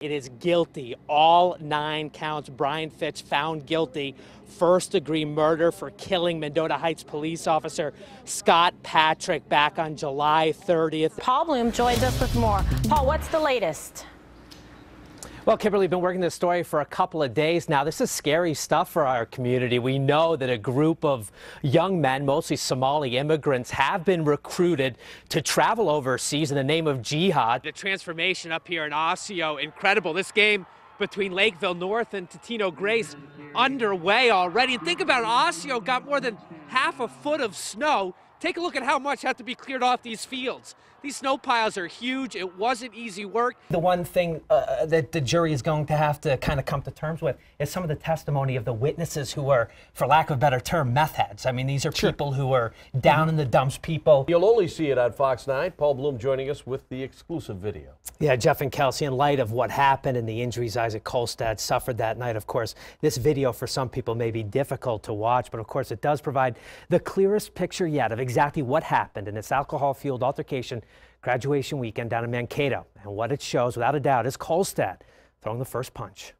It is guilty. All 9 counts. Brian Fitch found guilty. First-degree murder for killing Mendota Heights police officer Scott Patrick back on July 30th. Paul Blume joins us with more. Paul, what's the latest? Well, Kimberly, been working this story for a couple of days now. This is scary stuff for our community. We know that a group of young men, mostly Somali immigrants, have been recruited to travel overseas in the name of jihad. The transformation up here in Osseo, incredible. This game between Lakeville North and Totino Grace underway already. And think about it, Osseo got more than half a foot of snow. Take a look at how much had to be cleared off these fields. These snow piles are huge. It wasn't easy work. The one thing that the jury is going to have to kind of come to terms with is some of the testimony of the witnesses who are, for lack of a better term, meth heads. I mean, these are people who are down in the dumps, people. You'll only see it on Fox 9. Paul Blume joining us with the exclusive video. Yeah, Jeff and Kelsey, in light of what happened and the injuries Isaac Kolstad suffered that night, of course, this video for some people may be difficult to watch, but of course it does provide the clearest picture yet of exactly what happened in this alcohol-fueled altercation graduation weekend down in Mankato. And what it shows, without a doubt, is Kolstad throwing the first punch.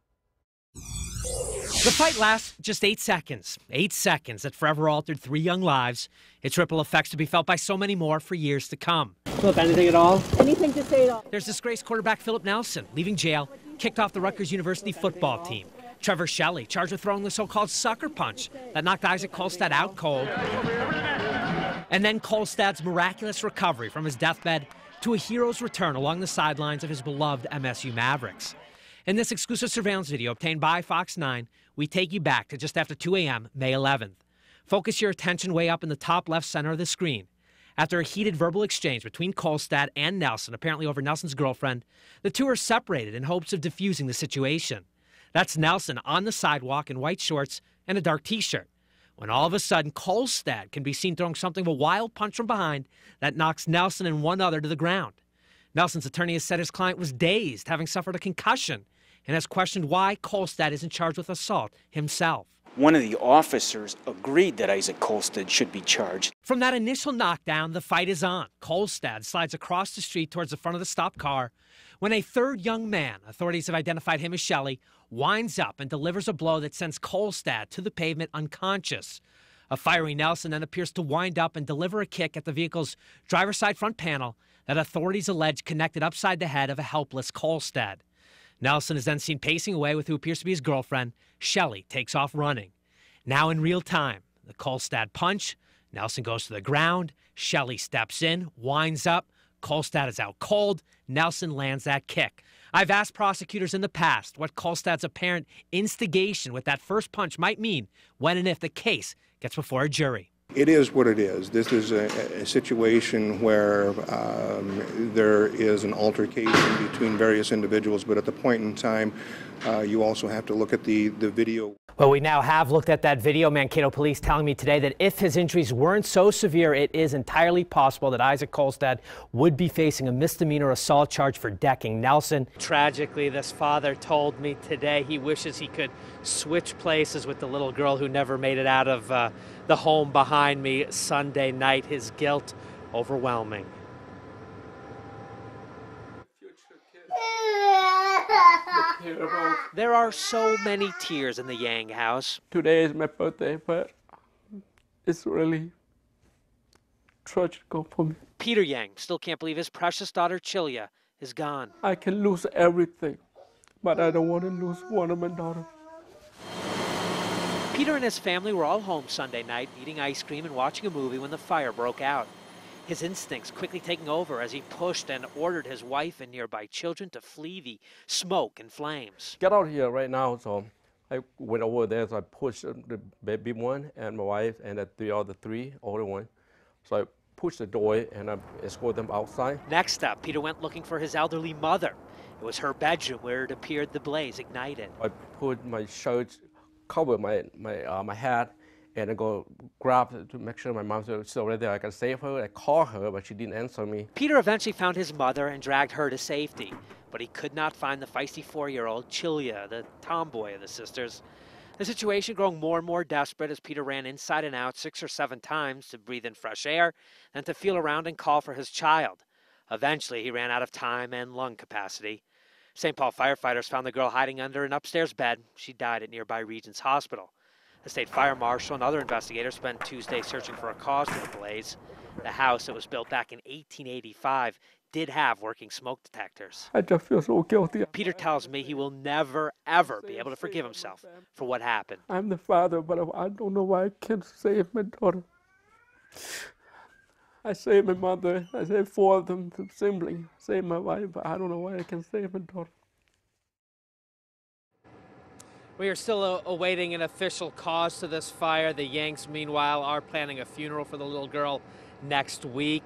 The fight lasts just 8 seconds. 8 seconds that forever altered 3 young lives. Its ripple effects to be felt by so many more for years to come. Philip, anything at all? Anything to say at all. There's disgraced quarterback Philip Nelson, leaving jail, kicked off the Rutgers University football team. Trevor Shelley, charged with throwing the so-called sucker punch that knocked Isaac Kolstad out cold. And then Kolstad's miraculous recovery from his deathbed to a hero's return along the sidelines of his beloved MSU Mavericks. In this exclusive surveillance video obtained by Fox 9, we take you back to just after 2 a.m., May 11th. Focus your attention way up in the top left center of the screen. After a heated verbal exchange between Kolstad and Nelson, apparently over Nelson's girlfriend, the two are separated in hopes of diffusing the situation. That's Nelson on the sidewalk in white shorts and a dark T-shirt, when all of a sudden Kolstad can be seen throwing something of a wild punch from behind that knocks Nelson and one other to the ground. Nelson's attorney has said his client was dazed, having suffered a concussion, and has questioned why Kolstad isn't charged with assault himself. One of the officers agreed that Isaac Kolstad should be charged. From that initial knockdown, the fight is on. Kolstad slides across the street towards the front of the stopped car when a third young man, authorities have identified him as Shelley, winds up and delivers a blow that sends Kolstad to the pavement unconscious. A fiery Nelson then appears to wind up and deliver a kick at the vehicle's driver's side front panel that authorities allege connected upside the head of a helpless Kolstad. Nelson is then seen pacing away with who appears to be his girlfriend. Shelley takes off running. Now in real time, the Kolstad punch. Nelson goes to the ground. Shelley steps in, winds up. Kolstad is out cold. Nelson lands that kick. I've asked prosecutors in the past what Kolstad's apparent instigation with that first punch might mean when and if the case gets before a jury. It is what it is. This is a situation where there is an altercation between various individuals, but at the point in time, you also have to look at the video. Well, we now have looked at that video. Mankato police telling me today that if his injuries weren't so severe, it is entirely possible that Isaac Kolstad would be facing a misdemeanor assault charge for decking Nelson. Tragically, this father told me today he wishes he could switch places with the little girl who never made it out of the home behind me Sunday night. His guilt overwhelming. There are so many tears in the Yang house. Today is my birthday, but it's really tragical for me. Peter Yang still can't believe his precious daughter Chilia is gone. I can lose everything, but I don't want to lose one of my daughters. Peter and his family were all home Sunday night, eating ice cream and watching a movie when the fire broke out. His instincts quickly taking over as he pushed and ordered his wife and nearby children to flee the smoke and flames. Get out here right now. So I went over there, so I pushed the baby one and my wife and the other 3 older one. So I pushed the door and I escorted them outside. Next up, Peter went looking for his elderly mother. It was her bedroom where it appeared the blaze ignited. I put my shirt, cover my head, and I go grab it to make sure my mom's still right there. I can save her. I called her, but she didn't answer me. Peter eventually found his mother and dragged her to safety, but he could not find the feisty 4-year-old Chilia, the tomboy of the sisters. The situation growing more and more desperate as Peter ran inside and out 6 or 7 times to breathe in fresh air and to feel around and call for his child. Eventually, he ran out of time and lung capacity. St. Paul firefighters found the girl hiding under an upstairs bed. She died at nearby Regents Hospital. The state fire marshal and other investigators spent Tuesday searching for a cause for the blaze. The house, that was built back in 1885, did have working smoke detectors. I just feel so guilty. Peter tells me he will never, ever be able to forgive himself for what happened. I'm the father, but I don't know why I can't save my daughter. I saved my mother, I saved 4 of them, siblings, saved my wife, but I don't know why I can't save my daughter. We are still awaiting an official cause to this fire. The Yanks, meanwhile, are planning a funeral for the little girl next week.